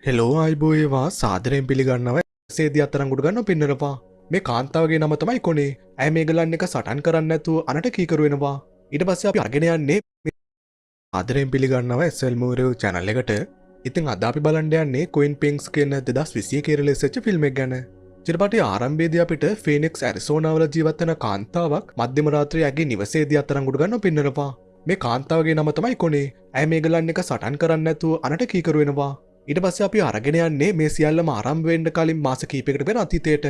Hello අයිබෝ ඒවා සාදරයෙන් පිළිගන්නවා සේදී අත්තරංගුට ගන්න පින්නනවා මේ කාන්තාවගේ නම තමයි කොනේ ඇය මේගලන් එක සටන් කරන්න නැතුව අනට කීකරු වෙනවා ඊට පස්සේ අපි අරගෙන යන්නේ ආදරයෙන් පිළිගන්නවා SL Movie channel එකට ඉතින් අද අපි බලන්න යන්නේ Queen Pinks කියන 2020 ක රිලීස් වෙච්ච ෆිල්ම් එක ගැන චිත්‍රපටයේ ආරම්භයේදී අපිට ෆීනික්ස් ඇරිසෝනා වල ජීවත් වෙන කාන්තාවක් මධ්‍යම රාත්‍රියේදී නිවසේදී අත්තරංගුට ගන්න පින්නනවා මේ කාන්තාවගේ නම තමයි කොනේ ඇය මේගලන් එක සටන් කරන්න නැතුව අනට කීකරු වෙනවා ඊට පස්සේ අපි අරගෙන යන්නේ මේ සියල්ලම ආරම්භ වෙන්න කලින් මාස කිහිපයකට පෙර අතීතයට.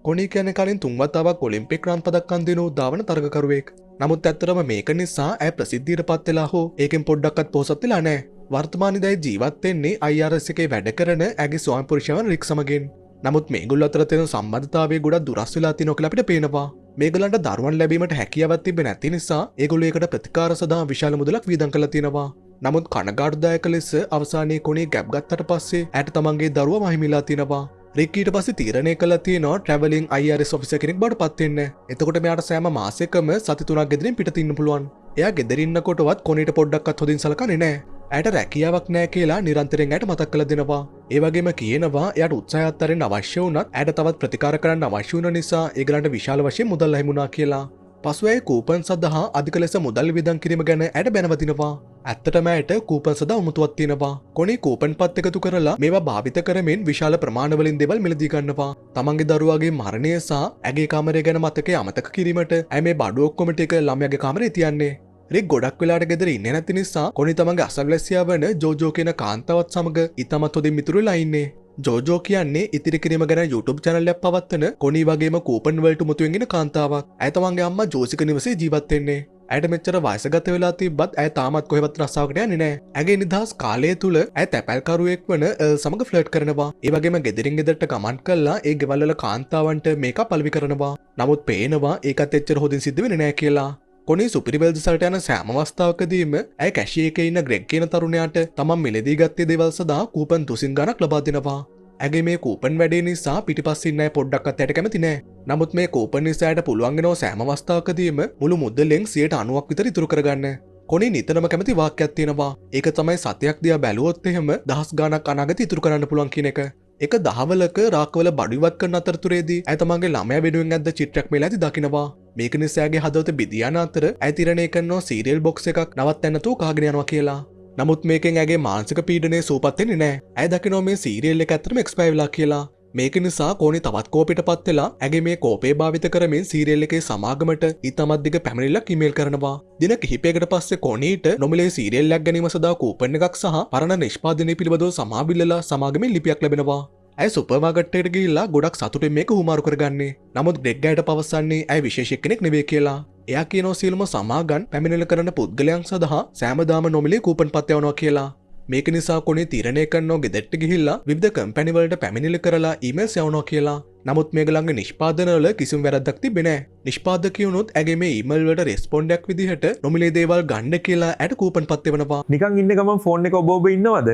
කොනී කියන්නේ කලින් 3 වතාවක් ඔලිම්පික් රන් පදක්කම් දිනු දාවන තරගකරුවෙක්. නමුත් ඇත්තටම මේක නිසා ඇය ප්‍රසිද්ධියටපත් වෙලා හෝ ඒකෙන් පොඩ්ඩක්වත් පොසත් වෙලා නැහැ. වර්තමානයේදී ජීවත් වෙන්නේ IRS එකේ වැඩ කරන ඇගේ ස්වාමි පුරුෂයන් රික් සමගින්. නමුත් මේගොල්ලෝ අතර තියෙන සම්බන්ධතාවය ගොඩක් දුරස් වෙලා තියෙනවා කියලා අපිට පේනවා. මේගොල්ලන්ට දරුවන් ලැබීමට හැකියාවක් තිබෙන්නේ නැති නිසා ඒගොල්ලෝ ඒකට ප්‍රතිකාර සඳහා විශාල මුදලක් වියදම් කරලා තියෙනවා. නමුත් කනගාටුදායක ලෙස අවසානයේ කොනේ ගැප් ගත්තට පස්සේ ඇයට තමන්ගේ දරුවා මහිමිලා තිනවා. රික් ඊට පස්සේ තීරණය කළා තියෙනවා ට්‍රැවලින් IRS ඔෆිසර් කෙනෙක් බවට පත් වෙන්න. එතකොට මෙයාට සෑම මාසෙකම සති 3ක් ගෙදරින් පිටත ඉන්න පුළුවන්. එයා ගෙදර ඉන්නකොටවත් කොනේට පොඩ්ඩක්වත් හොදින් සලකන්නේ නැහැ. ඇයට රැකියාවක් නැහැ කියලා නිරන්තරයෙන් ඇයට මතක් කරලා දෙනවා. ඒ වගේම කියනවා එයාට උත්සාහයක් දරන්න අවශ්‍ය වුණත් ඇයට තවත් ප්‍රතිකාර කරන්න අවශ්‍ය වුණ නිසා ඒගලන්ට විශාල වශයෙන් මුදල් ලැබුණා කියලා. පසුව ඇය කූපන් සඳහා අධික ලෙස මුදල් වියදම් කිරීම ගැන ඇයට බැනවදිනවා. ඇත්තටම ඇයට කූපන් සඳහා උමතුවක් තියෙනවා. කොනේ කූපන් පත් එකතු කරලා මේවා භාවිත කරමින් විශාල ප්‍රමාණවලින් දේවල් මිලදී ගන්නවා. තමන්ගේ දරුවාගේ මරණය සහ ඇගේ කාමරය ගැන මතකයේ අමතක කිරීමට ඇය මේ බඩු ඔක්කොම ටික ළමයාගේ කාමරේ තියන්නේ. රික් ගොඩක් වෙලාට ගෙදර ඉන්නේ නැති නිසා කොනේ තමන්ගේ අසල්වැසියා වන ජෝජෝ කියන කාන්තාවත් සමග ඉතාමත් හොඳින් මිතුරු වෙලා ඉන්නේ. ජෝජෝ කියන්නේ ඉතිරි කිරීම ගැන YouTube channel එකක් පවත්වන කොනී වගේම කූපන් වලට මුතුවෙන් ඉන්න කාන්තාවක්. ඇය තමන්ගේ අම්මා ජෝසික නිවසේ ජීවත් වෙන්නේ. ඇයට මෙච්චර වයසගත වෙලා තිබ්බත් ඇය තාමත් කොහෙවත් රස්සාවකට යන්නේ නැහැ. ඇගේ නිදහස් කාලය තුල ඇය තැපැල්කරුවෙක් වන සමග ෆ්ලර්ට් කරනවා. ඒ වගේම ගෙදරින් ගෙදරට ගමන් කළා ඒ ගෙවල් වල කාන්තාවන්ට මේකප් පළවි කරනවා. නමුත් පේනවා ඒකත් එච්චර හොදින් සිද්ධ වෙන්නේ නැහැ කියලා. කොනේ සුපිරිවෙල්ද සල්ට යන සෑම අවස්ථාවකදීම ඇය කැෂියේ එකේ ඉන්න ග්‍රෙග් කියන තරුණයාට තමන් මිලදී ගත්තේ දේවල් සදා කූපන් 200 ගණක් ලබා දෙනවා. ඇගේ මේ කූපන් වැඩේ නිසා පිටිපස්සේ ඉන්න අය පොඩ්ඩක්වත් ඇයට කැමති නැහැ. නමුත් මේ කූපන් නිසා ඇයට පුළුවන් වෙනවා සෑම අවස්ථාවකදීම මුළු මුදලෙන් 90% විතර ඉතුරු කරගන්න. කොනේ නිතරම කැමති වාක්‍යයක් තියෙනවා. ඒක තමයි සතයක් දිහා බැලුවොත් එහෙම දහස් ගණක් අනාගතේ ඉතුරු කරන්න පුළුවන් කියන එක. එක දහවලක රාකවල බඩු ඉවත් කරන අතරතුරේදී ඇය තමන්ගේ ළමයා වෙනුවෙන් ඇද්ද චිත්‍රයක් මෙලාදී දකිනවා. මේක නිසා ඇගේ හදවත බිඳී යන අතර ඇය තිරණය කරනවා සීරියල් බොක්ස් එකක් නවත්තන්න නැතුව කාගෙන යනවා කියලා. නමුත් මේකෙන් ඇගේ මානසික පීඩනය සූපත් වෙන්නේ නැහැ. ඇය දකිනවා මේ සීරියල් එක ඇත්තටම එක්ස්පයර් වෙලා කියලා. මේක නිසා කොනේ තවත් කෝපයටපත් වෙලා ඇගේ මේ කෝපය භාවිත කරමින් සීරියල් එකේ සමාගමට ඊටමත් දිග පැමිණිල්ලක් ඊමේල් කරනවා. දින කිහිපයකට පස්සේ කොනීට නොමිලේ සීරියල් එකක් ගැනීම සඳහා කූපන් එකක් සහ පරණ නිෂ්පාදනය පිළිබඳව සමාබිල්ලලා සමාගමෙන් ලිපියක් ලැබෙනවා. ඇය සුපර් මාකට් එකට ගිහිල්ලා ගොඩක් සතුටින් මේක හුමාරු කරගන්නේ. නමුත් ග්‍රෙග් අයට පවසන්නේ ඇය විශේෂ කෙනෙක් නෙවෙයි කියලා. එයා කියනවා සියලුම සමාගම් පැමිණිලි කරන පුද්ගලයන් සඳහා සෑමදාම නොමිලේ කූපන් පත් යවනවා කියලා. මේක නිසා කොනේ තීරණය කරනවා ගෙදරට ගිහිල්ලා විවිධ කම්පැනි වලට පැමිණිලි කරලා ඊමේල්ස් යවනවා කියලා. නමුත් මේගොල්ලන්ගේ නිෂ්පාදනවල කිසිම වැරද්දක් තිබෙන්නේ නැහැ. නිෂ්පාදකයෝනොත් ඇගේ මේ ඊමේල් වලට රෙස්පොන්ඩ් එකක් විදිහට නොමිලේ දේවල් ගන්න කියලා ඇයට කූපන් පත් එවනවා. නිකන් ඉන්න ගමන් ෆෝන් එක ඔබ ඉන්නවද?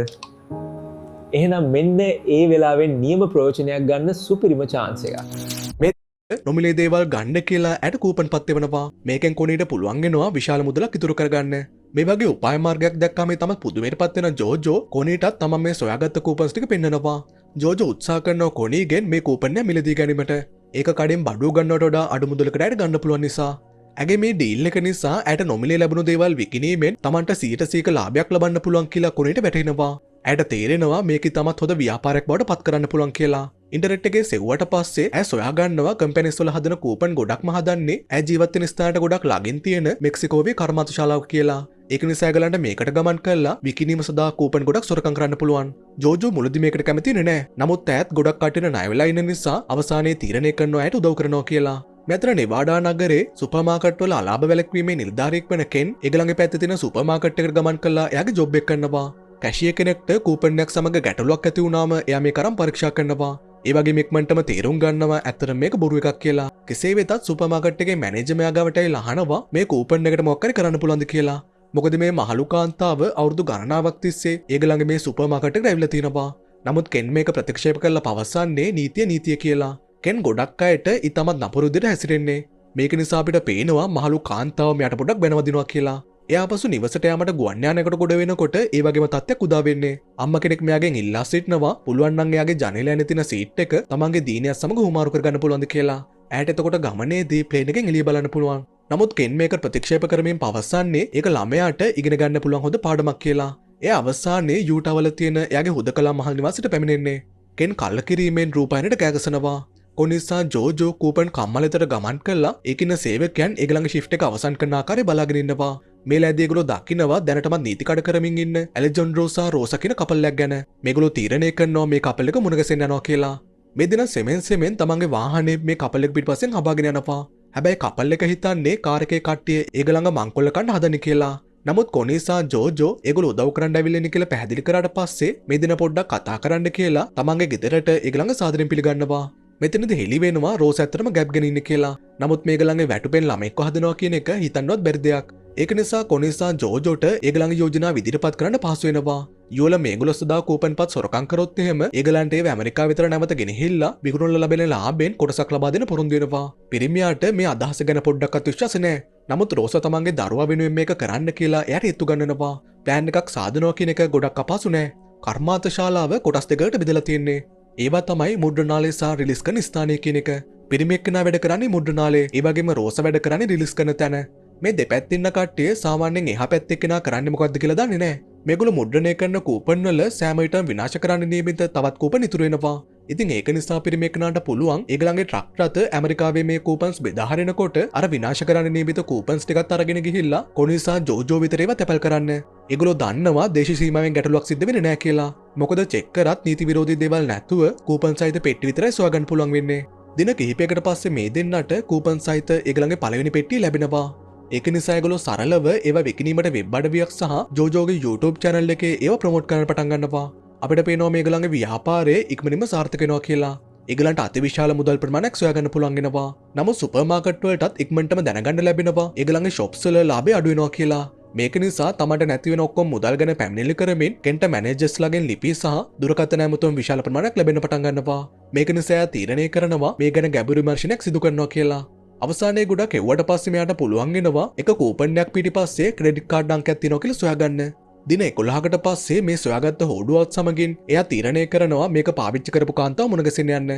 එහෙනම් මෙන්න ඒ වෙලාවෙන් නියම ප්‍රයෝජනයක් ගන්න සුපිරිම chance එකක්. නොමිලේ දේවල් ගන්න කියලා ඇයට කූපන් පත් එවනවා. මේකෙන් කොනීට පුළුවන් වෙනවා විශාල මුදලක් ඉතුරු කරගන්න. මේ වගේ උපාය මාර්ගයක් දැක්කම තමයි පුදුමයටපත් වෙන ජෝජෝ කොනීටත් තමන් මේ සොයාගත්ත කූපන්ස් ටික පෙන්නනවා. ජෝජෝ උත්සාහ කරනවා කොනීගෙන් මේ කූපන් එක මිලදී ගැනීමට. ඒක කඩෙන් බඩුව ගන්නවට වඩා අඩු මුදලකට ඇයට ගන්න පුළුවන් නිසා. ඇගේ මේ ඩීල් එක නිසා ඇයට නොමිලේ ලැබුණු දේවල් විකිණීමෙන් තමන්ට 100% ලාභයක් ලබන්න පුළුවන් කියලා කොනීට වැටහෙනවා. ඇයට තේරෙනවා මේක තමත් හොඳ ව්‍යාපාරයක් බවට පත් කරන්න පුළුවන් කියලා. ඉන්ටර්නෙට් එකේ සෙව්වට පස්සේ ඇය සොයා ගන්නවා කම්පැනිස් වල හදන කූපන් ගොඩක්ම හදන්නේ ඇය ජීවත් වෙන ස්ථානට ගොඩක් ළඟින් තියෙන මෙක්සිකෝවේ කර්මාන්ත ශාලාවක කියලා. ඒක නිසා ඒගලන්ට මේකට ගමන් කරලා විකිණීම සඳහා කූපන් ගොඩක් සොරකම් කරන්න පුළුවන්. ජෝජෝ මුලදී මේකට කැමති නැහැ. නමුත් ඇයත් ගොඩක් කටින ණය වෙලා ඉන්න නිසා අවසානයේ තීරණය කරනවා ඇයට උදව් කරනවා කියලා. මෙතන නෙවාඩා නගරේ සුපර් මාකට් වල අලාභ වැළැක්වීමේ නිලධාරියෙක් වෙන කෙන් ඒගලන්ගේ පැත්තේ තියෙන සුපර් මාකට් එකට ගමන් කරලා එයාගේ ජොබ් එක කරනවා. කැෂියර් කෙනෙක්ට කූපන් එකක් සමග ගැටලුවක් ඇති වුණාම එයා මේ කරන් පරීක්ෂා කරනවා. ඒ වගේ ඉක්මනටම තීරුම් ගන්නවා ඇත්තට මේක බොරු එකක් කියලා. කෙසේ වෙතත් සුපර් මාකට් එකේ මැනේජර් මෙයා ගාවට ඇවිල්ලා අහනවා මේ කූපන් එකට මොකක් හරි කරන්න පුළුවන්ද කියලා. මොකද මේ මහලු කාන්තාව අවුරුදු ගණනාවක් තිස්සේ ඒගොල්ලන්ගේ මේ සුපර් මාකට් එකට ඇවිල්ලා තිනවා. නමුත් කෙන් මේක ප්‍රතික්ෂේප කරලා පවසන්නේ නීතිය කියලා. කෙන් ගොඩක් අයට ඊටමත් නපුරු විදිහට හැසිරෙන්නේ. මේක නිසා අපිට පේනවා මහලු කාන්තාව මෙයාට පොඩ්ඩක් බැනවදිනවා කියලා. එයා පසු නිවසට යාමට ගුවන් යානයකට ගොඩ වෙනකොට ඒ වගේම තත්ත්වයක් උදා වෙන්නේ. අම්මා කෙනෙක් මෙයාගෙන් ඉල්ලා සිටිනවා පුළුවන් නම් එයාගේ ජනේලය ඇන තියෙන සීට් එක තමන්ගේ දීනියත් සමග හුමාරු කරගන්න පුළුවන්ද කියලා. ඇයට එතකොට ගමනේදී ප්ලේන් එකෙන් එළිය බලන්න පුළුවන්. නමුත් කෙන් මේක ප්‍රතික්ෂේප කරමින් පවසන්නේ ඒක ළමයාට ඉගෙන ගන්න පුළුවන් හොඳ පාඩමක් කියලා. එයා අවසානයේ යූටාවල තියෙන එයාගේ හුදකලා මහල් නිවාසයට පැමිණෙන්නේ. කෙන් කල්කිරීමෙන් රූපයනට කෑගසනවා. කොනිසා ජෝජෝ කූපන් කම්මලතට ගමන් කළා ඒකින සේවකයන් ඒගොල්ලන්ගේ ෂිෆ්ට් එක අවසන් කරන ආකාරය බලාගෙන ඉන්නවා. මේ ලෑදී ඒගොල්ලෝ දකින්නවා දැනටමත් නීති කඩ කරමින් ඉන්න ඇලෙජැන්ඩ්‍රෝ සහ රෝසා කියන කපල්ලයක් ගැන. මේගොල්ලෝ තීරණය කරනවා මේ කපල් එක මුණ ගැසෙන්න යනවා කියලා. මේ දින සෙමෙන් තමන්ගේ වාහනේ මේ කපල් එක පිටපස්සෙන් හබාගෙන යනවා. හැබැයි කපල් එක හිතන්නේ කාර් එකේ කට්ටිය ඒගොල්ලන්ව මංකොල්ල කන්න හදන්නේ කියලා. නමුත් කොනිසා ජෝජෝ ඒගොල්ලෝ උදව් කරන්න ඇවිල්ලා කියලා පැහැදිලි කරාට පස්සේ මේ දින පොඩ්ඩක් කතා කරන්න කියලා තමන්ගේ ගෙදරට ඒගොල්ලන්ව සාදරයෙන් පිළිගන්නවා. මෙතනදී හෙලි වෙනවා රෝස් ඇත්තටම ගැප්ගෙන ඉන්නේ කියලා. නමුත් මේගොල්ලන්ගේ වැටුපෙන් ළමෙක්ව හදනවා කියන එක හිතන්නවත් බැරි දෙයක්. ඒක නිසා කොනිසා ජෝජෝට ඒගොල්ලන්ගේ යෝජනා ඉදිරිපත් කරන්න පහසු වෙනවා. යෝල මේගොල්ලෝ සදා කූපන්පත් සොරකම් කරොත් එහෙම ඒගොල්ලන්ට ඒව ඇමරිකාව විතර නැවත ගෙනහිල්ලා විකුණුල්ල ලැබෙන ලාභයෙන් කොටසක් ලබා දෙන්න පොරොන්දු වෙනවා. පිරිමියාට මේ අදහස ගැන පොඩ්ඩක්වත් විශ්වාස නැහැ. නමුත් රෝස තමන්ගේ දරුවා වෙනුවෙන් මේක කරන්න කියලා එයාට හිතු ගන්නනවා. ප්ලෑන් එකක් සාදනවා කියන එක ගොඩක් අපහසු නෑ. කර්මාන්ත ශාලාව කොටස් දෙකකට බෙදලා තියෙන්නේ. ඒවා තමයි මුද්‍රණාලය සහ රිලීස් කරන ස්ථානය කියන එක. පිරිමි එක්කෙනා වැඩ කරන්නේ මුද්‍රණාලයේ. ඒ වගේම රෝස වැඩ කරන්නේ රිලීස් කරන තැන. මේ දෙපැත්තින් ඉන්න කට්ටිය සාමාන්‍යයෙන් එහා පැත්තේ කෙනා කරන්නේ මොකද්ද කියලා දන්නේ නැහැ. මේගොල්ලෝ මුද්‍රණය කරන කූපන් වල සෑම විටම විනාශ කරන්න නියමිත තවත් කූපන් ඉතුරු වෙනවා. ඉතින් ඒක නිසා පිරිමි එක්කෙනාට පුළුවන් ඒගොල්ලන්ගේ ට්‍රක් රථ ඇමරිකාවේ මේ කූපන්ස් බෙදා හරිනකොට අර විනාශ කරන්න නියමිත කූපන්ස් ටිකත් අරගෙන ගිහිල්ලා කොනිසා ජෝජෝ විතර ඒවා තැපල් කරන්න. ඒගොල්ලෝ දන්නවා දේශීය සීමාවෙන් ගැටලුවක් සිද්ධ වෙන්නේ නැහැ කියලා. මොකද චෙක් කරත් නීති විරෝධී දේවල් නැතුව කූපන් සහිත පෙට්ටි විතරයි සොයාගන්න පුළුවන් වෙන්නේ. දින කිහිපයකට පස්සේ මේ දෙන්නට කූපන් සහිත ඒගොල්ලන්ගේ පළවෙනි පෙට්ටිය ලැබෙනවා. ඒක නිසා ඒගොල්ලෝ සරලව ඒවා විකිණීමට වෙබ් අඩවියක් සහ ජෝජෝගේ YouTube channel එකේ ඒවා ප්‍රොමෝට් කරන්න පටන් ගන්නවා. අපිට පේනවා මේගොල්ලන්ගේ ව්‍යාපාරයේ ඉක්මනින්ම සාර්ථක වෙනවා කියලා. ඒගොල්ලන්ට අතිවිශාල මුදල් ප්‍රමාණයක් සොයාගන්න පුළුවන් වෙනවා. නමුත් සුපර් මාකට් වලටත් ඉක්මනටම දැනගන්න ලැබෙනවා ඒගොල්ලන්ගේ shops වල ලාභය අඩු වෙනවා කියලා. මේක නිසා තමන්ට නැති වෙන ඔක්කොම මුදල් ගැන පැමිණිලි කරමින් කෙන්ට මැනේජර්ස්ලාගෙන් ලිපි සහ දුරකථන ඇමතුම් විශාල ප්‍රමාණයක් ලැබෙන්න පටන් ගන්නවා. මේක නිසා තීරණය කරනවා මේ ගැන ගැඹුරු විමර්ශනයක් සිදු කරනවා කියලා. අවසානයේ ගොඩක් එව්වට පස්සේ මෙයාට පුළුවන් වෙනවා එක කූපන් එකක් පිටිපස්සේ ක්‍රෙඩිට් කාඩ් අංකයක් තියෙනවා කියලා සොයාගන්න. දින 11කට පස්සේ මේ සොයාගත්ත හෝඩුවත් සමගින් එයා තීරණය කරනවා මේක පාවිච්චි කරපු කාන්තාව මුණ ගැසෙන්න යන්න.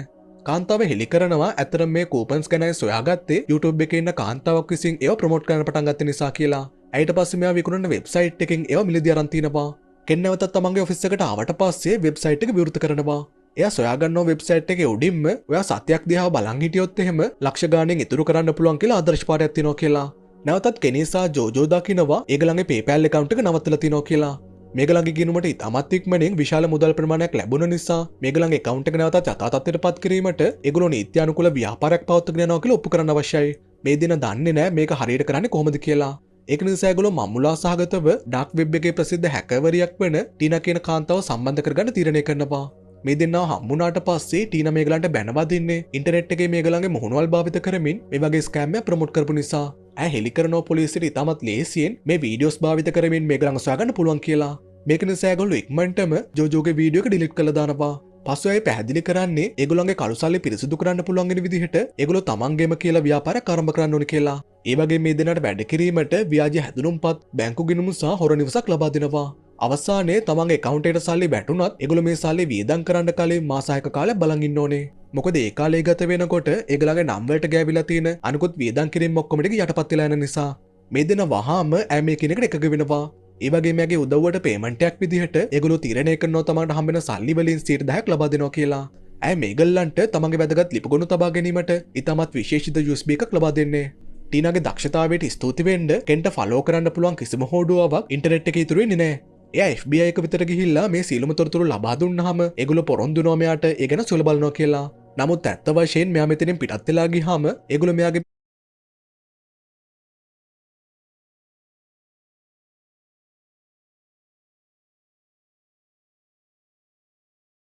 කාන්තාව හෙලි කරනවා ඇත්තටම මේ කූපන්ස් ගැනයි සොයාගත්තේ YouTube එකේ ඉන්න කාන්තාවක් විසින් ඒව ප්‍රොමෝට් කරන්න පටන් ගත්ත නිසා කියලා. ඊට පස්සේ මෙයා විකුණන වෙබ්සයිට් එකෙන් ඒව මිලදී අරන් තිනවා. කෙන් නැවතත් තමන්ගේ ඔෆිස් එකට ආවට පස්සේ වෙබ්සයිට් එක විවෘත කරනවා. එයා සොයාගන්නව වෙබ්සයිට් එකේ උඩින්ම ඔයා සත්‍යයක් දිහා බලන් හිටියොත් එහෙම ලක්ෂ ගාණෙන් ඉතුරු කරන්න පුළුවන් කියලා ආදර්ශ පාඩයක් තියෙනවා කියලා. නැවතත් කෙනිසා ජෝජෝ දකින්නවා ඒගොල්ලන්ගේ PayPal account එක නවත්තලා තිනවා කියලා. මේගොල්ලන්ගේ ගිණුමට ඉතාමත් ඉක්මනින් විශාල මුදල් ප්‍රමාණයක් ලැබුණ නිසා මේගොල්ලන්ගේ account එක නැවතත් යථා තත්ත්වයට පත් කිරීමට ඒගොල්ලෝ නීත්‍යානුකූල ව්‍යාපාරයක් පවත්වාගෙන යනවා කියලා ඔප්පු කරන්න අවශ්‍යයි. මේ දින දන්නේ නැහැ මේක හරියට කරන්නේ කොහොමද කියලා. ඒක නිසා ඒගොල්ලෝ මම්මුලා සහගතව ඩාර්ක් වෙබ් එකේ ප්‍රසිද්ධ හැකර්වරියක් වෙන ටීනා කියන කාන්තාව සම්බන්ධ කරගන්න තීරණය කරනවා. මේ දෙන්නා හම්බුනාට පස්සේ ටීනා මේගලන්ට බැනවදින්නේ ඉන්ටර්නෙට් එකේ මේගලන්ගේ මුහුණුවල් භාවිත කරමින් මේ වගේ ස්කෑම් එකක් ප්‍රොමෝට් කරපු නිසා. ඇය හෙලි කරනවා පොලිසියට ඉතාමත් ලේසියෙන් මේ වීඩියෝස් භාවිත කරමින් මේගලන්ව සොයාගන්න පුළුවන් කියලා. මේක නිසා ඒගොල්ලෝ ඉක්මනටම ජෝජෝගේ වීඩියෝ එක ඩිලීට් කරලා දානවා. පස්සේ අය පැහැදිලි කරන්නේ ඒගොල්ලන්ගේ කළුසල්ලි පිරිසිදු කරන්න පුළුවන් වෙන විදිහට ඒගොල්ලෝ තමන්ගේම කියලා ව්‍යාපාරයක් ආරම්භ කරන්න ඕනේ කියලා. ඒ වගේ මේ දෙන්නට වැඩ කිරීමට ව්‍යාජ හැදුනුම්පත් බැංකු ගිණුම් සහ හොර නිවසක් ලබා දෙනවා. අවසානයේ තමන්ගේ account එකට සල්ලි වැටුණත් ඒගොල්ලෝ මේ සල්ලි වියදම් කරන්න කලින් මාස 6ක කාලයක් බලන් ඉන්න ඕනේ. මොකද ඒ කාලේ ගත වෙනකොට ඒගොල්ලන්ගේ නම් වලට ගෑවිලා තියෙන අනිකුත් වියදම් කිරීම ඔක්කොම ටික යටපත් වෙලා යන නිසා මේ දෙන වහාම ඇය මේ කෙනෙක්ට එකග වෙනවා. ඒ වගේම එයාගේ උදව්වට පේමන්ට් එකක් විදිහට ඒගොල්ලෝ තීරණය කරනවා තමන්ට හම්බෙන සල්ලි වලින් 10% ලබා දෙනවා කියලා. ඇය මේගොල්ලන්ට තමන්ගේ වැදගත් ලිපගොනු තබා ගැනීමට ඉතාමත් විශේෂිත USB එකක් ලබා දෙන්නේ. ටීනාගේ දක්ෂතාවයට ස්තුති වෙන්න කෙන්ට ෆලෝ කරන්න පුළුවන් කිසිම හෝඩුවාවක් ඉන්ටර්නෙට් එකේ ඉතුරු වෙන්නේ නැහැ. එයා FBI එක විතර ගිහිල්ලා මේ සියලුම තොරතුරු ලබා දුන්නාම ඒගොල්ලෝ පොරොන්දු වෙනවා මෙයාට ඒ ගැන සොල බලනවා කියලා. නමුත් ඇත්ත වශයෙන් මෙයා මෙතනින් පිටත් වෙලා ගියාම ඒගොල්ලෝ මෙයාගේ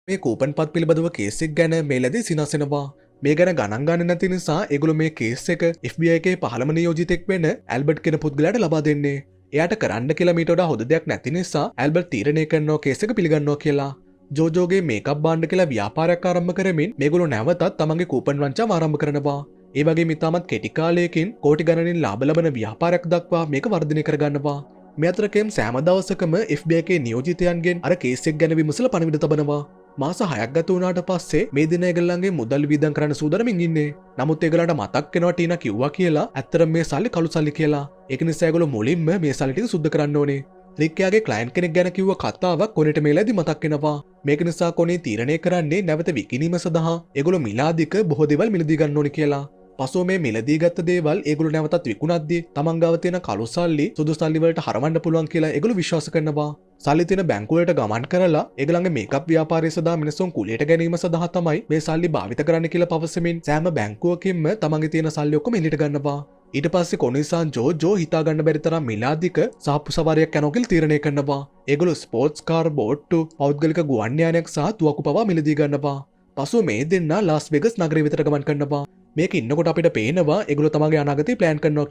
මේ කූපන්පත් පිළිබඳව කේස් එක ගැන මේලදී සිනාසෙනවා. මේ ගැන ගණන් ගන්න නැති නිසා ඒගොල්ලෝ මේ කේස් එක FBI එකේ 15ම නියෝජිතෙක් වෙන ඇල්බර්ට් කියන පුද්ගලයාට ලබා දෙන්නේ. එයාට කරන්න කියලා මීට වඩා හොඳ දෙයක් නැති නිසා ඇල්බර්ට් තීරණය කරනවා කේස් එක පිළිගන්නවා කියලා. ජෝජෝගේ මේකප් බාණ්ඩ කියලා ව්‍යාපාරයක් ආරම්භ කරමින් මේගොල්ලෝ නැවතත් තමන්ගේ කූපන් වංචාව ආරම්භ කරනවා. ඒ වගේ මිතාමත් කෙටි කාලයකින් කෝටි ගණනින් ලාභ ලබන ව්‍යාපාරයක් දක්වා මේක වර්ධනය කරගන්නවා. මේ අතර කෙම් සෑම දවසකම FBI එකේ නියෝජිතයන්ගෙන් අර කේස් එක ගැන විමසලා පණිවිඩ තබනවා. මාස 6ක් ගත වුණාට පස්සේ මේ දින ඒගොල්ලන්ගේ මුදල් වියදම් කරන්න සූදානම්ින් ඉන්නේ. නමුත් ඒගොල්ලන්ට මතක් වෙනවා ටීනා කිව්වා කියලා ඇත්තටම මේ සල්ලි කළු සල්ලි කියලා. ඒක නිසා ඒගොල්ලෝ මුලින්ම මේ සල්ලි ටික සුද්ධ කරන්න ඕනේ. රික්යාගේ ක්ලයන්ට් කෙනෙක් ගැන කිව්ව කතාවක් කොනෙට මේලදී මතක් වෙනවා. මේක නිසා කොනේ තීරණය කරන්නේ නැවත විකිණීම සඳහා ඒගොල්ලෝ මිලාදික බොහෝ දේවල් මිලදී ගන්න ඕනේ කියලා. පසුව මේ මිලදී ගත්ත දේවල් ඒගොල්ලෝ නැවතත් විකුණද්දී තමන් ගාව තියෙන කළු සල්ලි සුදු සල්ලි වලට හරවන්න පුළුවන් කියලා ඒගොල්ලෝ විශ්වාස කරනවා. සල්ලි තියෙන බැංකු වලට ගමන් කරලා ඒගොල්ලන්ගේ මේකප් ව්‍යාපාරය සඳහා මිනිස්සුන් කුලියට ගැනීම සඳහා තමයි මේ සල්ලි භාවිත කරන්න කියලා පවසමින් සෑම බැංකුවකින්ම තමන්ගේ තියෙන සල්ලි ඔක්කොම එළියට ගන්නවා. ඊට පස්සේ කොනිසාන් ජෝ හිතා ගන්න බැරි තරම් මිලාදික සාප්පු සවාරියක් යනවා කියලා තීරණය කරනවා. ඒගොල්ලෝ ස්පෝර්ට්ස් කාර් බෝට්ටු පෞද්ගලික ගුවන් යානයක් සහ තුවක්කු පවා මිලදී ගන්නවා. පසුව මේ දෙන්නා ලාස් වෙගස් නගරය වෙතට ගමන් කරනවා. මේක ඉන්නකොට අපිට පේනවා ඒගොල්ලෝ තමන්ගේ අනාගතේ ප්ලෑන් කරනවා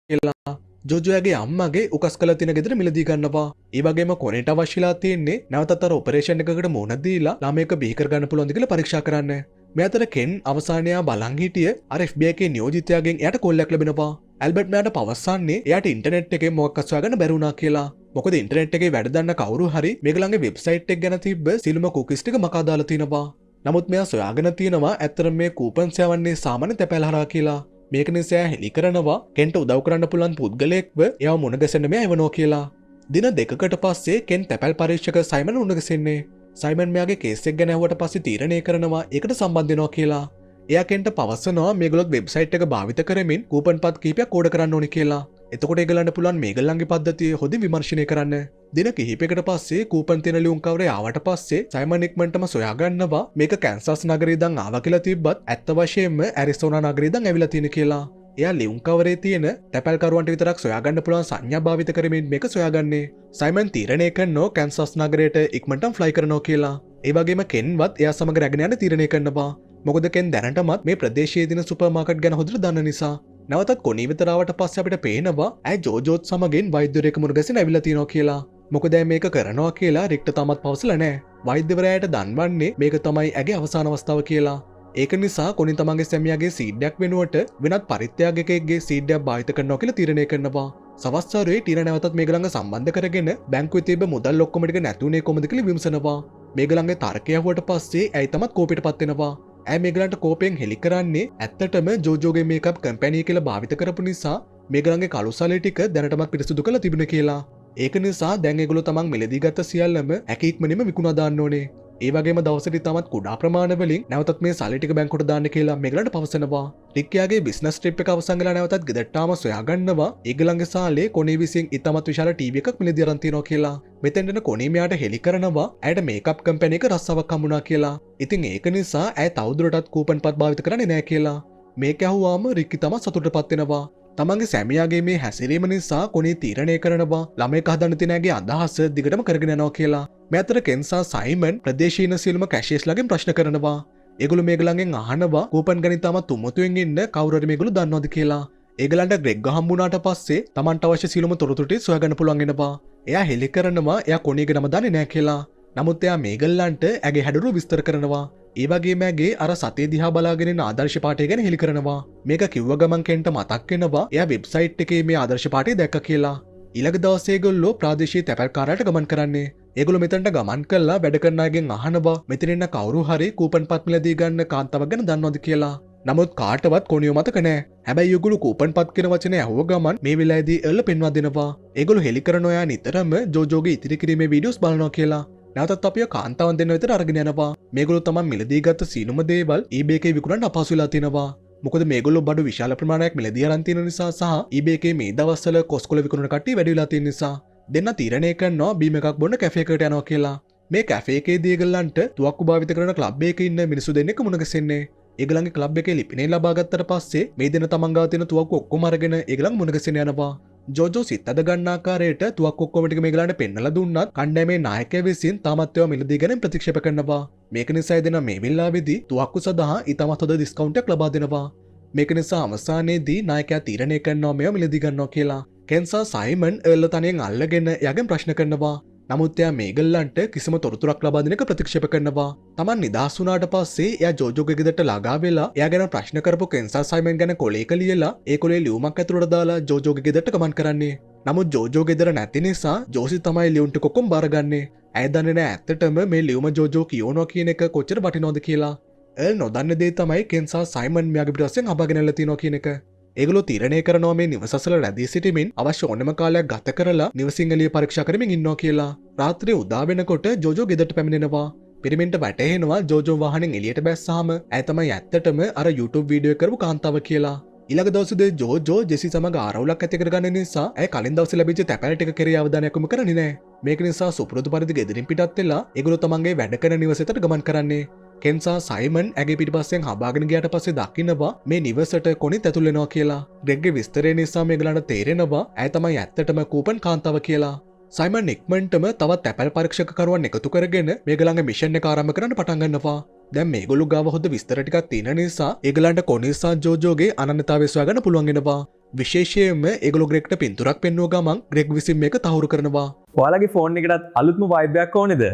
කියලා. ජෝජෝයාගේ අම්මගේ උකස් කළ තියෙන ගෙදර මිලදී ගන්නවා. ඒ වගේම කොනෙට අවශ්‍යලා තියෙන්නේ නැවතත් අර ඔපරේෂන් එකකට මුහුණ දීලා ළමයෙක් බිහි කර ගන්න පුළුවන්ද කියලා පරීක්ෂා කරන්න. මේ අතර කෙන් අවසානයා බලන් හිටිය අර FBI එකේ නියෝජිතයාගෙන් එයාට කෝල්ලයක් ලැබෙනවා. ඇල්බර්ට් මෙයාට පවසන්නේ එයාට ඉන්ටර්නෙට් එකේ මොකක්වත් සොයාගන්න බැරි වුණා කියලා. මොකද ඉන්ටර්නෙට් එකේ වැඩ දන්න කවුරු හරි මේගොල්ලන්ගේ වෙබ්සයිට් එක ගැන තිබ්බ සිළුම කුකිස් ටික මකා දාලා තිනවා. නමුත් මෙයා සොයාගෙන තියනවා ඇත්තටම මේ කූපන් සෙවන්නේ සාමාන්‍ය තැපැල් හරහා කියලා. මේක නිසා හෙලි කරනවා කෙන්ට උදව් කරන්න පුළුවන් පුද්ගලයෙක්ව එයාව මුණ ගැසෙන්න මෙයා එවනවා කියලා. දින දෙකකට පස්සේ කෙන් තැපැල් පරීක්ෂක සයිමන් මුණ ගැසෙන්නේ. සයිමන් මෙයාගේ කේස් එක ගැන ඇහුවට පස්සේ තීරණය කරනවා ඒකට සම්බන්ධ වෙනවා කියලා. එයා කෙන්ට පවසනවා මේගොල්ලෝ වෙබ්සයිට් එක භාවිත කරමින් කූපන් පත් කීපයක් ඕඩර් කරන්න ඕනේ කියලා. එතකොට ඒගොල්ලන්ට පුළුවන් මේගොල්ලන්ගේ පද්ධතිය හොඳින් විමර්ශනය කරන්න. දින කිහිපයකට පස්සේ කූපන් තියෙන ලියුම් කවරේ ආවට පස්සේ සයිමන් ඉක්මනටම සොයාගන්නවා මේක කැන්සස් නගරේ ඉඳන් ආවා කියලා තිබ්බත් ඇත්ත වශයෙන්ම ඇරිසෝනා නගරේ ඉඳන් ඇවිල්ලා තියෙන කියලා. එයා ලියුම් කවරේ තියෙන තැපැල් කරුවන්ට විතරක් සොයාගන්න පුළුවන් සංඥා භාවිත කරමින් මේක සොයාගන්නේ. සයිමන් තීරණය කරනවා කැන්සස් නගරයට ඉක්මනටම ෆ්ලයි කරනවා කියලා. ඒ වගේම කෙන්වත් එයා සමග රැගෙන යන්න තීරණය කරනවා. මොකද කෙන් දැනටමත් මේ ප්‍රදේශයේ තියෙන සුපර් මාකට් ගැන හොඳට දන්න නිසා. නැවතත් කොනී විතරාවට පස්සේ අපිට පේනවා ඇය ජෝජෝත් සමගින් වෛද්‍යවරයෙක් මුණ ගැසෙන ඇවිල්ලා තියෙනවා කියලා. මොකද මේක කරනවා කියලා රික්ට තාමත් පවසලා නැහැ. වෛද්‍යවරයාට දන්වන්නේ මේක තමයි ඇගේ අවසාන අවස්ථාව කියලා. ඒක නිසා කොනි තමන්ගේ සැමියාගේ සීඩ්ඩයක් වෙනුවට වෙනත් පරිත්‍යාගකයෙක්ගේ සීඩ්ඩයක් භාවිත කරනවා කියලා තීරණය කරනවා. සවස්වරුවේ ටීනා නැවතත් මේගොල්ලන්ව සම්බන්ධ කරගෙන බැංකුවේ තිබ්බ මුදල් ඔක්කොම ටික නැතුනේ කොහොමද කියලා විමසනවා. මේගොල්ලන්ගේ තර්කය ඇහුවට පස්සේ ඇයි තමත් කෝපයටපත් වෙනවා. ඇය මේගොල්ලන්ට කෝපයෙන් හෙලි කරන්නේ ඇත්තටම ජෝජෝගේ මේකප් කම්පැනි කියලා භාවිත කරපු නිසා මේගොල්ලන්ගේ කළු සල්ලි ටික දැනටමත් පිරිසුදු කරලා තිබුණේ කියලා. ඒක නිසා දැන් ඒගොල්ලෝ තමන් මිලදී ගත්ත සියල්ලම ඇකීක්මනින්ම විකුණා දාන්න ඕනේ. ඒ වගේම දවසට තමත් කුඩා ප්‍රමාණවලින් නැවතත් මේ සල්ලි ටික බැංකුවට දාන්න කියලා මේගොල්ලන්ට පවසනවා. රික්යාගේ බිස්නස් ට්‍රිප් එක අවසන් වෙලා නැවතත් ගෙදරටම සොයාගන්නවා ඒගොල්ලන්ගේ සාලේ කොනී විසින් ඉතාමත් විශාල ටීවී එකක් මිලදී අරන් තියනවා කියලා. මෙතෙන්ට කොනී මෙයාට හෙලි කරනවා ඇයට මේකප් කම්පැනි එක රස්සාවක් හම්බුණා කියලා. ඉතින් ඒක නිසා ඇය තවදුරටත් කූපන් පත් භාවිත කරන්නේ නැහැ කියලා. මේක ඇහුවාම රික්කි තමත් සතුටටපත් වෙනවා. තමන්ගේ සැමියාගේ මේ හැසිරීම නිසා කොනී තීරණය කරනවා ළමයෙක් හදන්න තියෙන ඇගේ අදහස දිගටම කරගෙන යනවා කියලා. මේ අතර කෙන්සා සයිමන් ප්‍රදේශීය සියලුම කැෂියර්ස්ලාගෙන් ප්‍රශ්න කරනවා. ඒගොල්ලෝ මේගොල්ලන්ගෙන් අහනවා කූපන් ගණිතාවත් තුමුතුවෙන් ඉන්න කවුරු හරි මේගොල්ලෝ දන්නවද කියලා. ඒගොල්ලන්ට ග්‍රෙග් හම්බුණාට පස්සේ තමන්ට අවශ්‍ය සියලුම තොරතුරු ටික සොයාගන්න පුළුවන් වෙනවා. එයා හෙලි කරනවා එයා කොනීගේ නම දන්නේ නැහැ කියලා. නමුත් එයා මේගොල්ලන්ට ඇගේ හැඩරුව විස්තර කරනවා. ඒ වගේම ඇගේ අර සතේ දිහා බලාගෙන ඉන්න ආදර්ශ පාඨය ගැන හෙලි කරනවා. මේක කිව්ව ගමන් කෙන්ට මතක් වෙනවා එයා වෙබ්සයිට් එකේ මේ ආදර්ශ පාඨය දැක්ක කියලා. ඊළඟ දවසේ ඒගොල්ලෝ ප්‍රාදේශීය තැපැල්කාරයාට ගමන් කරන්නේ. ඒගොල්ලෝ මෙතනට ගමන් කළා වැඩ කරන අයගෙන් අහනවා මෙතන ඉන්න කවුරු හරි කූපන් පත් මිලදී ගන්න කාන්තාවක් ගැන දන්නවද කියලා. නමුත් කාටවත් කොනියෝ මතක නැහැ. හැබැයි ඒගොල්ලෝ කූපන් පත් කියන වචනේ අහුව ගමන් මේ වෙලාවේදී එල්ල පෙන්වා දෙනවා. ඒගොල්ලෝ හෙලි කරන ඔයා නිතරම ජෝජෝගේ ඉතිරි කිරීමේ වීඩියෝස් බලනවා කියලා. නැවතත් අපිය කාන්තාවන් දෙන්න විතර අරගෙන යනවා. මේගොල්ලෝ තමයි මිලදී ගත්ත සීනුම දේවල් eBay එකේ විකුණන්න අපහසු වෙලා තිනවා. මොකද මේගොල්ලෝ බඩු විශාල ප්‍රමාණයක් මිලදී අරන් තියෙන නිසා සහ eBay එකේ මේ දවස්වල කොස්කොල විකුණන කට්ටිය වැඩි වෙලා තියෙන නිසා දෙන්න තීරණය කරනවා බීම් එකක් බොන්න කැෆේ එකකට යනවා කියලා. මේ කැෆේ එකේදී ඒගොල්ලන්ට තුවක්කු භාවිත කරන ක්ලබ් එකේ ඉන්න මිනිස්සු දෙන්නෙක් මුණ ගැසෙන්නේ. ඒගොල්ලන්ගේ ක්ලබ් එකේ ලිපිනේ ලබා ගත්තට පස්සේ මේ දෙන තමන් ගාව තියෙන තුවක්කු ඔක්කොම අරගෙන ඒගොල්ලන් මුණ ගැසෙන්න යනවා. ජෝජෝ සිත් අද ගන්න ආකාරයට තුවක්කු ඔක්කොම ටික මේගොල්ලන්ට පෙන්නලා දුන්නත් කණ්ඩායමේ නායකයා විසින් තාමත් ඒවා මිලදී ගැනීම ප්‍රතික්ෂේප කරනවා. මේක නිසා දෙන මේ වෙලාවේදී තුවක්කු සඳහා ඊටමත් හොඳ ඩිස්කවුන්ට් එකක් ලබා දෙනවා. මේක නිසා අවසානයේදී නායකයා තීරණය කරනවා මේවා මිලදී ගන්නවා කියලා. කෙන්සා සයිමන් එල්ල තනයෙන් අල්ලගෙන යගෙන් ප්‍රශ්න කරනවා. නමුත් එයා මේගල්ලන්ට කිසිම තොරතුරක් ලබා දෙන එක ප්‍රතික්ෂේප කරනවා. තමන් නිදහස් වුණාට පස්සේ එයා ජෝජෝගේ ගෙදරට ළඟා වෙලා එයා ගැන ප්‍රශ්න කරපු කෙන්සා සයිමන් ගැන කොලේක ලියලා ඒ කොලේ ලියුමක් ඇතුළට දාලා ජෝජෝගේ ගෙදරට ගමන් කරන්නේ. නමුත් ජෝජෝ ගෙදර නැති නිසා ජෝසි තමයි ලියුම් ටික ඔක්කොම බාරගන්නේ. ඇය දන්නේ නැහැ ඇත්තටම මේ ලියුම ජෝජෝ කියවනවා කියන එක කොච්චර වටිනවද කියලා. එල් නොදන්න දේ තමයි කෙන්සා සයිමන් මෙයාගේ පිටස්සෙන් අබගෙන ඇල්ල තියනවා කියන එක. ඒගොල්ලෝ තීරණය කරනවා මේ නිවසසල රැඳී සිටීමෙන් අවශ්‍ය ඕනම කාලයක් ගත කරලා නිවසින් එළිය පරීක්ෂා කරමින් ඉන්නවා කියලා. රාත්‍රියේ උදා වෙනකොට ජෝජෝ ගෙදරට පැමිණෙනවා. පිරිමින්ට වැටහෙනවා ජෝජෝ වාහනෙන් එළියට බැස්සාම ඇය තමයි ඇත්තටම අර YouTube වීඩියෝ කරපු කාන්තාව කියලා. ඊළඟ දවසේ ජෝජෝ ජෙසි සමග ආරවුලක් ඇති කරගන්න නිසා ඇය කලින් දවසේ ලැබිච්ච තැපැල් ටික කෙරේ අවධානයක් යොමු කරන්නේ නැහැ. මේක නිසා සුපුරුදු පරිදි ගෙදරින් පිටත් වෙලා ඒගොල්ලෝ තමන්ගේ වැඩ කරන නිවසට ගමන් කරන්නේ. කෙන්සා සයිමන් ඇගේ පිටිපස්සෙන් හබාගෙන ගියාට පස්සේ දකින්නවා මේ නිවසට කොනිත් ඇතුල් වෙනවා කියලා. ග්‍රෙග්ගේ විස්තරය නිසා මේගලන්ට තේරෙනවා ඇය තමයි ඇත්තටම කූපන් කාන්තාව කියලා. සයිමන් ඉක්මනටම තවත් ඇපල් පරීක්ෂකකරුවන් එකතු කරගෙන මේගලන්ගේ මිෂන් එක ආරම්භ කරන්න පටන් ගන්නවා. දැන් මේගොල්ලෝ ගාව හොඳ විස්තර ටිකක් තියෙන නිසා ඒගලන්ට කොනිසා ජෝජෝගේ අනන්‍යතාවය සොයාගන්න පුළුවන් වෙනවා. විශේෂයෙන්ම ඒගොල්ලෝ ග්‍රෙග්ට පින්තූරක් පෙන්වුව ගමන් ග්‍රෙග් විසින් මේක තහවුරු කරනවා. ඔයාලගේ ෆෝන් එකටත් අලුත්ම vibe එකක් ඕනේද?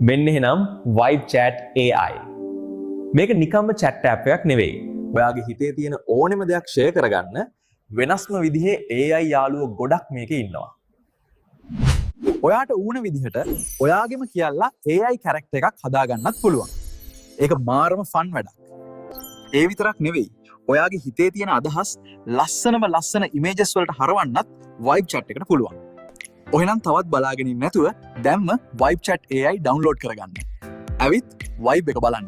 මෙන්න එහෙනම් Vibe Chat AI. මේක නිකම්ම chat app එකක් නෙවෙයි. ඔයාගේ හිතේ තියෙන ඕනෙම දෙයක් share කරගන්න වෙනස්ම විදිහේ AI යාළුවෝ ගොඩක් මේකේ ඉන්නවා. ඔයාට ඕන විදිහට ඔයාගෙම කියලා AI කැරක්ටර් එකක් හදාගන්නත් පුළුවන්. ඒක මාරම ෆන් වැඩක්. ඒ විතරක් නෙවෙයි. ඔයාගේ හිතේ තියෙන අදහස් ලස්සන ඉමේජස් වලට හරවන්නත් Vibe Chat එකට පුළුවන්. ඔහෙනම් තවත් බලාගෙන ඉන්න නැතුව දැම්ම Vibe Chat AI ඩවුන්ලෝඩ් කරගන්න. ඇවිත් Vibe එක බලන්න.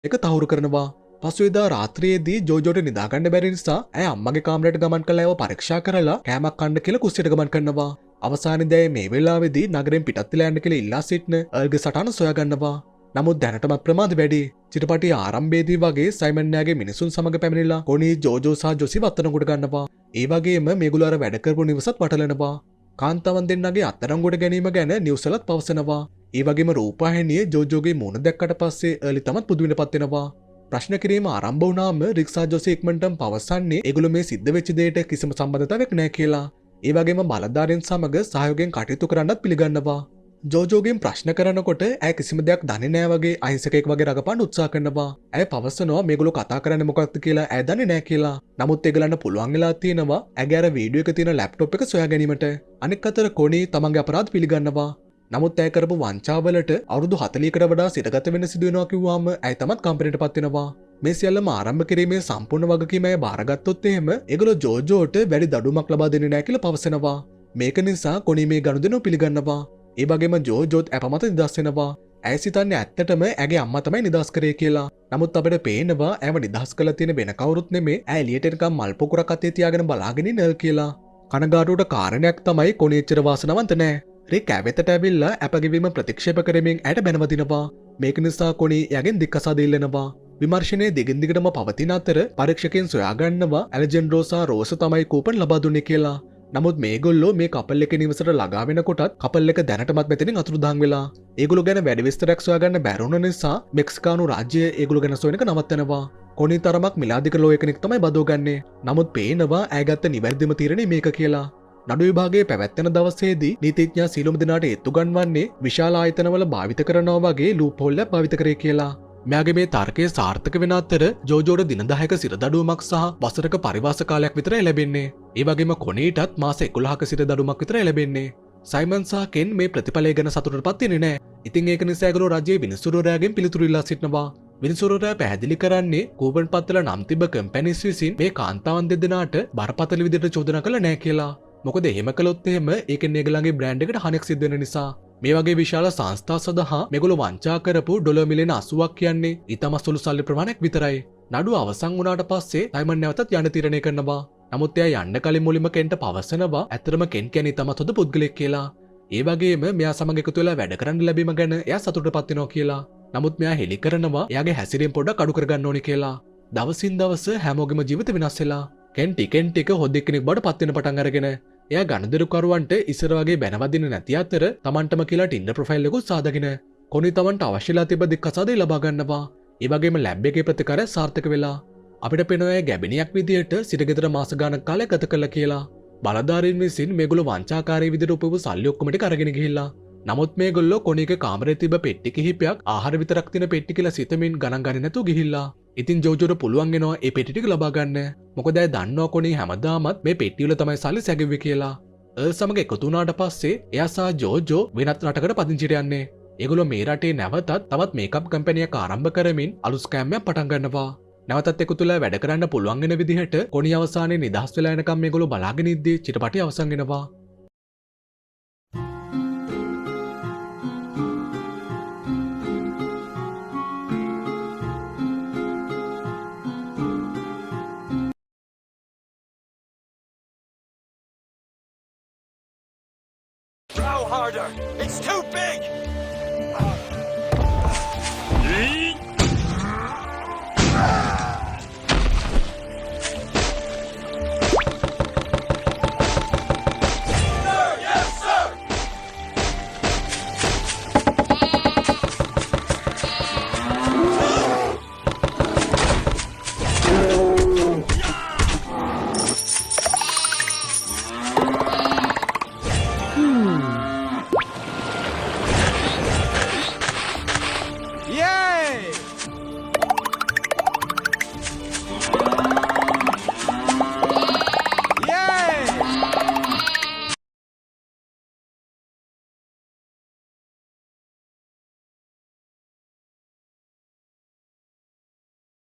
එක තහවුරු කරනවා. පසුවෙදා රාත්‍රියේදී ජෝජෝට නිදාගන්න බැරි නිසා ඇය අම්මගේ කාමරයට ගමන් කරලා ඒව පරීක්ෂා කරලා කෑමක් කන්න කියලා කුස්සියට ගමන් කරනවා. අවසානයේදී මේ වෙලාවේදී නගරෙන් පිටත් වෙලා යන්න කියලා ඉල්ලා සිටින එල්ගේ සටහන සොයාගන්නවා. නමුත් දැනටමත් ප්‍රමාද වැඩි. චිත්‍රපටයේ ආරම්භයේදී වගේ සයිමන් න්යාගේ මිනිසුන් සමග පැමිණිලා කොනී ජෝජෝ සහ ජොසි වත්තනකොට ගන්නවා. ඒ වගේම මේගොල්ලෝ අර වැඩ කරපු නිවසත් වටලනවා. කාන්තාවන් දෙන්නගේ අත්අඩංගුවට ගැනීම ගැන නිව්සලත් පවසනවා. ඒ වගේම රූපවාහිනියේ ජෝජෝගේ මුණ දැක්කට පස්සේ එර්ලි තමත් පුදුවෙන්නපත් වෙනවා. ප්‍රශ්න කිරීම ආරම්භ වුණාම රික් සහ ජොසි ඉක්මනටම පවසන්නේ ඒගොල්ලෝ මේ සිද්ධ වෙච්ච දෙයට කිසිම සම්බන්ධතාවයක් නැහැ කියලා. ඒ වගේම බලධාරීන් සමග සහයෝගයෙන් කටයුතු කරන්නත් පිළිගන්නවා. ජෝජෝගෙන් ප්‍රශ්න කරනකොට ඇය කිසිම දෙයක් දන්නේ නැහැ වගේ අහිංසකයෙක් වගේ රඟපාන්න උත්සාහ කරනවා. ඇය පවසනවා මේගොල්ලෝ කතා කරන්නේ මොකක්ද කියලා ඇය දන්නේ නැහැ කියලා. නමුත් ඒගොල්ලන්ට පුළුවන් වෙලා තියෙනවා ඇගේ අර වීඩියෝ එකේ තියෙන ලැප්ටොප් එක සොයා ගැනීමට. අනෙක් අතර කොනී තමන්ගේ අපරාධ පිළිගන්නවා. නමුත් ඇය කරපු වංචාවලට අවුරුදු 40කට වඩා සිරගත වෙන්න සිදු වෙනවා කිව්වම ඇය තමත් කම්පැනිටපත් වෙනවා. මේ සියල්ලම ආරම්භ කිරීමේ සම්පූර්ණ වගකීම ඇය බාරගත්තොත් එහෙම ඒගොල්ලෝ ජෝජෝට වැඩි දඩුවමක් ලබා දෙන්නේ නැහැ කියලා පවසනවා. මේක නිසා කොනී මේ ගනුදෙනු පිළිගන්නවා. ඒ වගේම ජෝජෝත් අප මත නිදහස් වෙනවා. ඇය සිතන්නේ ඇත්තටම ඇගේ අම්මා තමයි නිදහස් කරේ කියලා. නමුත් අපිට පේනවා ඇව නිදහස් කරලා තියෙන වෙන කවුරුත් නෙමේ ඇය එළියට එනකම් මල් පොකුරක් අතේ තියාගෙන බලාගෙන ඉන්න කියලා. කනගාටුවට කාරණයක් තමයි කොනී එච්චර වාසනාවන්ත නැහැ. රික් ඇවෙතට ඇවිල්ලා අපගෙවීම ප්‍රතික්ෂේප කරමින් ඇයට බැනවදිනවා. මේක නිසා කොනී එයාගෙන් දික්කසාද ඉල්ලනවා. විමර්ශනයේ දිගින් දිගටම පවතින අතර පරීක්ෂකයන් සොයාගන්නවා ඇලෙජැන්ඩ්‍රෝ සහ රෝස තමයි කූපන් ලබා දුන්නේ කියලා. නමුත් මේගොල්ලෝ මේ කපල් එක නිවසට ළඟා වෙනකොටත් කපල් එක දැනටමත් මෙතනින් අතුරුදහන් වෙලා. ඒගොල්ලෝ ගැන වැඩි විස්තරයක් සොයාගන්න බැරුණ නිසා මෙක්සිකානු රාජ්‍යය ඒගොල්ලෝ ගැන සොයන එක නවත්තනවා. කොනී තරමක් මිලාදික ලෝ එකෙක් තමයි බදවගන්නේ. නමුත් පේනවා ඇයගත්ත නිවැරදිම තීරණය මේක කියලා. නඩු විභාගයේ පැවැත්වෙන දවසේදී නීතිඥයා සියලුම දෙනාට ඒත්තු ගන්වන්නේ විශාල ආයතනවල භාවිත කරනවා වගේ ලූප් හෝල් එකක් භාවිත කරේ කියලා. මෙයාගේ මේ තර්කය සාර්ථක වෙන අතර ජෝජෝට දින 10ක සිරදඩුවමක් සහ වසරක පරිවාස කාලයක් විතරයි ලැබෙන්නේ. ඒ වගේම කොනීටත් මාස 11ක සිරදඩුවමක් විතරයි ලැබෙන්නේ. සයිමන් සහ කෙන් මේ ප්‍රතිඵලය ගැන සතුටටපත් වෙන්නේ නැහැ. ඉතින් ඒක නිසා ඒගොල්ලෝ රජයේ විනිසුරුවරයාගෙන් පිළිතුරු ඉල්ලා සිටිනවා. විනිසුරුවරයා පැහැදිලි කරන්නේ කූපන් පත්වල නම් තිබ්බ කම්පැනිස් විසින් මේ කාන්තාවන් දෙදෙනාට බරපතල විදිහට චෝදනා කළා නැහැ කියලා. මොකද එහෙම කළොත් එහෙම ඒකෙන් ඒගොල්ලන්ගේ බ්‍රෑන්ඩ් එකට හානියක් සිද්ධ වෙන නිසා. මේ වගේ විශාල සංස්ථා සඳහා මේගොල්ලෝ වංචා කරපු ඩොලර් මිලියන 80ක් කියන්නේ ඊටම සුළු සල්ලි ප්‍රමාණයක් විතරයි. නඩුව අවසන් වුණාට පස්සේ සයිමන් නැවතත් යන්න තීරණය කරනවා. නමුත් එයා යන්න කලින් මුලින්ම කෙන්ට පවසනවා ඇත්තටම කෙන් කියන්නේ ඊටමත් හොඳ පුද්ගලෙක් කියලා. ඒ වගේම මෙයා සමග එකතු වෙලා වැඩ කරන්න ලැබීම ගැන එයා සතුටටපත් වෙනවා කියලා. නමුත් මෙයා හෙලි කරනවා එයාගේ හැසිරීම පොඩ්ඩක් අඩු කරගන්න ඕනේ කියලා. දවසින් දවස හැමෝගෙම ජීවිත වෙනස් වෙලා කෙන් ටිකෙන් ටික හොද්දෙක් කෙනෙක් බවට පත් වෙන පටන් අරගෙන එයා ගණදරුකරුවන්ට ඉස්සර වගේ බැනවදින්න නැති අතර තමන්ටම කියලා ටින්ඩර් ප්‍රොෆයිල් එකකුත් සාදාගෙන කොනි තමන්ට අවශ්‍යලා තිබ දික්කසාදේ ලබාගන්නවා. ඒවගේම ලැබ් එකේ ප්‍රතිකාරය සාර්ථක වෙලා. අපිට පෙනොය ගැබිනියක් විදිහට සිටගෙදර මාසගානක් කාලය ගත කළ කියලා. බලධාරීන් විසින් මේගොල්ලෝ වංචාකාරී විදිහට උපවපු සල්ලි ඔක්කොම ටික අරගෙන ගිහිල්ලා. නමුත් මේගොල්ලෝ කොනික කාමරේ තිබ්බ පෙට්ටි කිහිපයක් ආහාර විතරක් තියෙන පෙට්ටි කියලා සිතමින් ගණන් ගන්නේ නැතුව ගිහිල්ලා. ඉතින් ජෝජෝට පුළුවන් වෙනවා ඒ පෙට්ටි ටික ලබා ගන්න. මොකද ඇය දන්නවා කොනි හැමදාමත් මේ පෙට්ටි වල තමයි සල්ලි සැගෙව්වේ කියලා. සමග එකතු වුණාට පස්සේ එයා සහ ජෝජෝ වෙනත් රටකට පදිංචිට යන්නේ. ඒගොල්ලෝ මේ රටේ නැවතත් තවත් මේකප් කම්පැනියක් ආරම්භ කරමින් අලුත් ස්කෑම් එකක් පටන් ගන්නවා. නැවතත් එකතුලා වැඩ කරන්න පුළුවන් වෙන විදිහට කොනි අවසානයේ නිදහස් වෙලා යනකම් මේගොල්ලෝ බලාගෙන ඉද්දී චිත්‍රපටය අවසන් වෙනවා. Throw harder! It's too big!